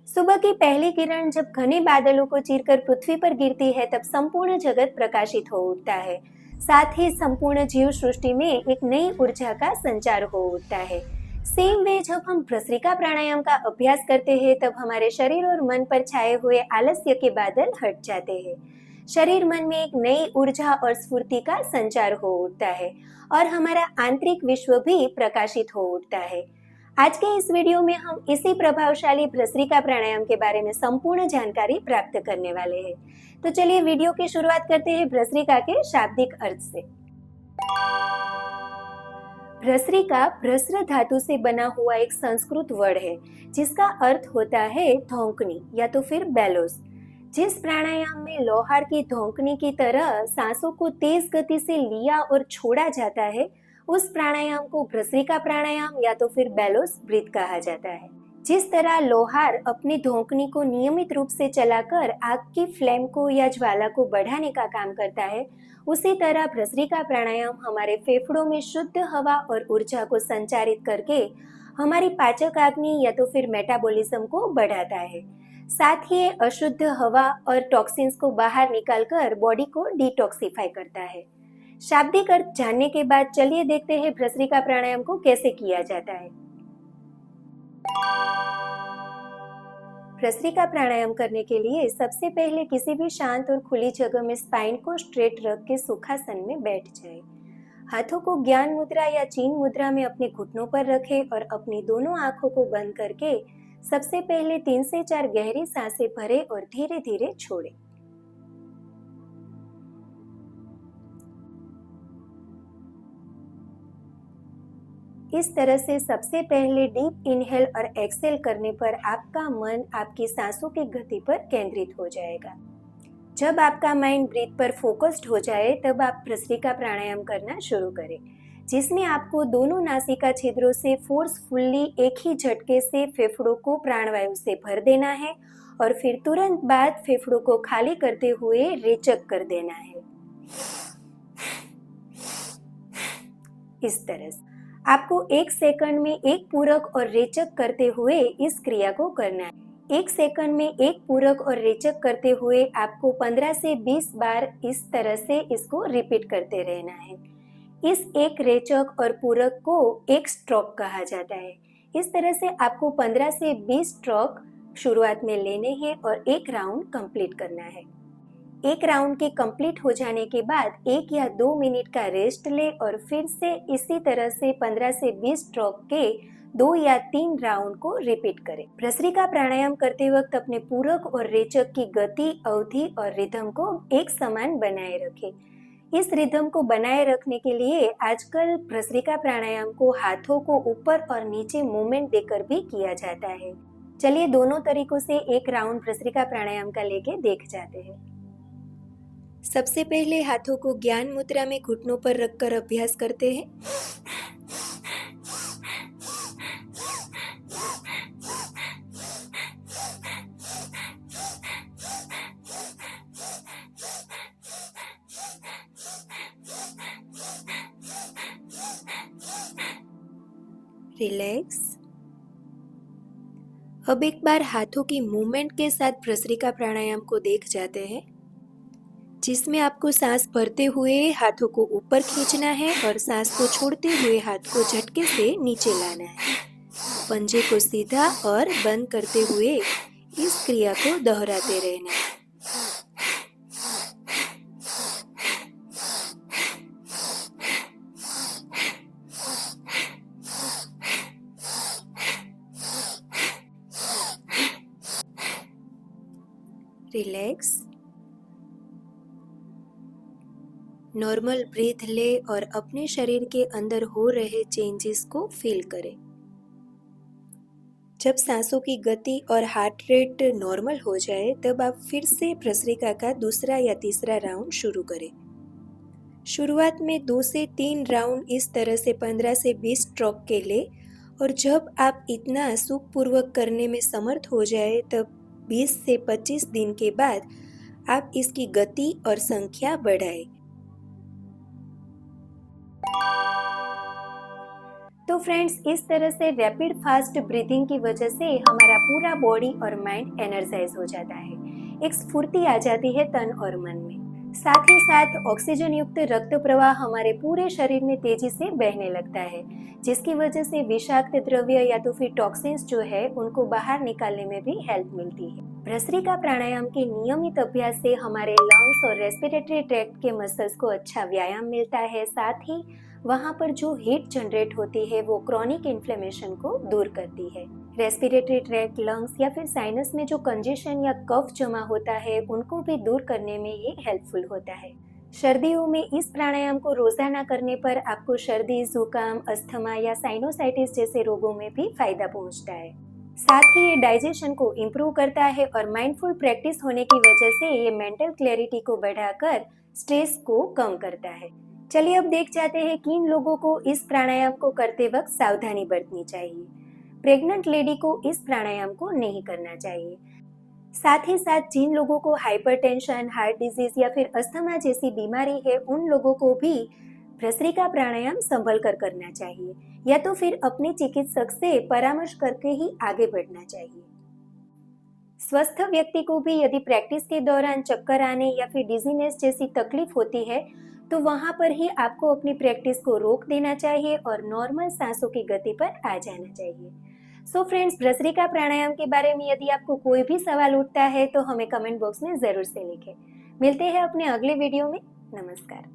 सुबह की पहली किरण जब घने बादलों को चीरकर पृथ्वी पर गिरती है तब संपूर्ण जगत प्रकाशित हो उठता है। साथ ही संपूर्ण जीव सृष्टि में एक नई ऊर्जा का संचार हो उठता है। सेम वे जब हम भस्त्रिका प्राणायाम का अभ्यास करते हैं तब हमारे शरीर और मन पर छाए हुए आलस्य के बादल हट जाते हैं। शरीर मन में एक नई ऊर्जा और स्फूर्ति का संचार हो उठता है और हमारा आंतरिक विश्व भी प्रकाशित हो उठता है। आज के इस वीडियो में हम इसी प्रभावशाली भस्त्रिका प्राणायाम के बारे में संपूर्ण जानकारी प्राप्त करने वाले हैं। तो चलिए वीडियो की शुरुआत करते हैं भस्त्रिका के शाब्दिक अर्थ से। भस्त्रिका भ्रस्र धातु से बना हुआ एक संस्कृत वर्ड है जिसका अर्थ होता है धौंकनी या तो फिर बेलोस। जिस प्राणायाम में लोहार की धौंकनी की तरह सांसों को तेज गति से लिया और छोड़ा जाता है उस प्राणायाम को भस्त्रिका प्राणायाम या तो फिर बेलोस ब्रीथ कहा जाता है। जिस तरह लोहार अपनी धौंकनी को नियमित रूप से चलाकर आग की फ्लेम को या ज्वाला को बढ़ाने का काम करता है, उसी तरह भस्त्रिका प्राणायाम हमारे फेफड़ों में शुद्ध हवा और ऊर्जा को संचारित करके हमारी पाचक अग्नि या तो फिर मेटाबॉलिज्म को बढ़ाता है। साथ ही अशुद्ध हवा और टॉक्सिन्स को बाहर निकालकर बॉडी को डिटॉक्सिफाई करता है। शाब्दिक अर्थ जानने के बाद चलिए देखते हैं भस्त्रिका प्राणायाम को कैसे किया जाता है। भस्त्रिका प्राणायाम करने के लिए सबसे पहले किसी भी शांत और खुली जगह में स्पाइन को स्ट्रेट रख के सुखासन में बैठ जाए। हाथों को ज्ञान मुद्रा या चीन मुद्रा में अपने घुटनों पर रखें और अपनी दोनों आंखों को बंद करके सबसे पहले 3 से 4 गहरी सांसें भरें और धीरे धीरे छोड़ें। इस तरह से सबसे पहले डीप इनहेल और एक्सहेल करने पर आपका मन आपकी सांसों की गति पर केंद्रित हो जाएगा। जब आपका माइंड ब्रीथ पर फोकस्ड हो जाए तब आप भस्त्रिका प्राणायाम करना शुरू करें, जिसमें आपको दोनों नासिका छिद्रों से फोर्सफुल्ली एक ही झटके से फेफड़ों को प्राणवायु से भर देना है और फिर तुरंत बाद फेफड़ों को खाली करते हुए रेचक कर देना है। इस तरह से आपको 1 सेकंड में एक पूरक और रेचक करते हुए इस क्रिया को करना है। 1 सेकंड में एक पूरक और रेचक करते हुए आपको 15 से 20 बार इस तरह से इसको रिपीट करते रहना है। इस एक रेचक और पूरक को एक स्ट्रोक कहा जाता है। इस तरह से आपको 15 से 20 स्ट्रोक शुरुआत में लेने हैं और एक राउंड कंप्लीट करना है। एक राउंड के कंप्लीट हो जाने के बाद 1 या 2 मिनट का रेस्ट ले और फिर से इसी तरह से 15 से 20 स्ट्रोक के 2 या 3 राउंड को रिपीट करें। भस्त्रिका प्राणायाम करते वक्त अपने पूरक और रेचक की गति, अवधि और रिदम को एक समान बनाए रखें। इस रिदम को बनाए रखने के लिए आजकल भस्त्रिका प्राणायाम को हाथों को ऊपर और नीचे मूवमेंट देकर भी किया जाता है। चलिए दोनों तरीकों से एक राउंड भस्त्रिका प्राणायाम का लेके देख जाते हैं। सबसे पहले हाथों को ज्ञान मुद्रा में घुटनों पर रखकर अभ्यास करते हैं। रिलैक्स। अब एक बार हाथों की मूवमेंट के साथ भस्त्रिका प्राणायाम को देख जाते हैं, जिसमें आपको सांस भरते हुए हाथों को ऊपर खींचना है और सांस को छोड़ते हुए हाथ को झटके से नीचे लाना है। पंजे को सीधा और बंद करते हुए इस क्रिया को दोहराते रहना है। रिलैक्स। नॉर्मल ब्रीथ ले और अपने शरीर के अंदर हो रहे चेंजेस को फील करें। जब सांसों की गति और हार्ट रेट नॉर्मल हो जाए तब आप फिर से भस्त्रिका का दूसरा या तीसरा राउंड शुरू करें। शुरुआत में 2 से 3 राउंड इस तरह से 15 से 20 स्ट्रोक के ले और जब आप इतना सुखपूर्वक करने में समर्थ हो जाए तब 20 से 25 दिन के बाद आप इसकी गति और संख्या बढ़ाएं। तो फ्रेंड्स, इस तरह से रैपिड फास्ट ब्रीथिंग की वजह से हमारा पूरा बॉडी और माइंड एनर्जाइज हो जाता है। एक स्फूर्ति आ जाती है तन और मन में। साथ ही साथ ऑक्सीजन युक्त रक्त प्रवाह हमारे पूरे शरीर में तेजी से बहने लगता है, जिसकी वजह से विषाक्त द्रव्य या तो फिर टॉक्सिन्स जो है उनको बाहर निकालने में भी हेल्प मिलती है। भस्त्रिका प्राणायाम के नियमित अभ्यास से हमारे लंग्स और रेस्पिरेटरी ट्रैक्ट के मसल्स को अच्छा व्यायाम मिलता है। साथ ही वहाँ पर जो हीट जनरेट होती है वो क्रॉनिक इन्फ्लेमेशन को दूर करती है। रेस्पिरेटरी ट्रैक्ट, लंग्स या फिर साइनस में जो कंजेशन या कफ जमा होता है उनको भी दूर करने में ये हेल्पफुल होता है। सर्दियों में इस प्राणायाम को रोजाना करने पर आपको सर्दी, जुकाम, अस्थमा या साइनोसाइटिस जैसे रोगों में भी फायदा पहुंचता है। साथ ही ये डाइजेशन को इम्प्रूव करता है और माइंडफुल प्रैक्टिस होने की वजह से ये मेंटल क्लैरिटी को बढ़ाकर स्ट्रेस को कम करता है। चलिए अब देख जाते हैं किन लोगों को इस प्राणायाम को करते वक्त सावधानी बरतनी चाहिए। प्रेग्नेंट लेडी को इस प्राणायाम को नहीं करना चाहिए। साथ ही साथ जिन लोगों को हाइपरटेंशन, हार्ट डिजीज या फिर अस्थमा जैसी बीमारी है उन लोगों को भी भस्त्रिका प्राणायाम संभल कर करना चाहिए या तो फिर अपने चिकित्सक से परामर्श करके ही आगे बढ़ना चाहिए। स्वस्थ व्यक्ति को भी यदि प्रैक्टिस के दौरान चक्कर आने या फिर डिजीनेस जैसी तकलीफ होती है तो वहां पर ही आपको अपनी प्रैक्टिस को रोक देना चाहिए और नॉर्मल सांसों की गति पर आ जाना चाहिए। सो फ्रेंड्स, भस्त्रिका प्राणायाम के बारे में यदि आपको कोई भी सवाल उठता है तो हमें कमेंट बॉक्स में जरूर से लिखें। मिलते हैं अपने अगले वीडियो में। नमस्कार।